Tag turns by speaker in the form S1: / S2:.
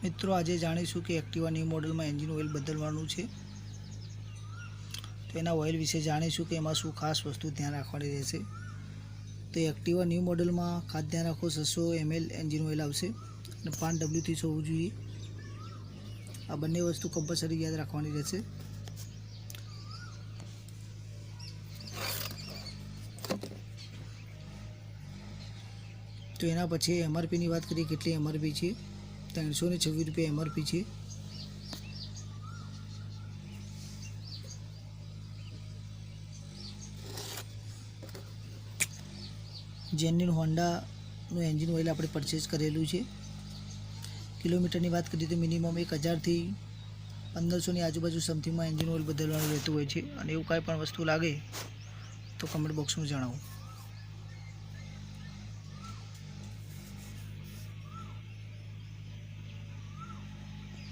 S1: મિત્રો આજે જાણીશું કે એક્ટિવા ન્યૂ મોડલમાં એન્જિન ઓઇલ બદલવાનું છે, તો એના ઓઇલ વિશે જાણીશું કે એમાં શું ખાસ વસ્તુ ધ્યાન રાખવાની રહેશે। તો એક્ટિવા ન્યૂ મોડલમાં ખાસ ધ્યાન રાખો 600 ml એન્જિન ઓઇલ આવશે અને 5 W30 હોવું જોઈએ। આ બંને વસ્તુ કમ્પલસરી યાદ રાખવાની રહેશે। તો એના પછી MRPની વાત કરીએ, કેટલી MRP છે? 326 રૂપિયા MRP છે। જેન્યુન હોન્ડાનું એન્જિન ઓઇલ આપણે પરચેસ કરેલું છે। કિલોમીટરની વાત કરીએ તો મિનિમમ 1000થી 1500ની આજુબાજુ સમથિંગમાં એન્જિન ઓઇલ બદલવાનું રહેતું હોય છે, અને એવું કાંઈ પણ વસ્તુ લાગે તો કમેન્ટ બોક્સમાં જણાવો।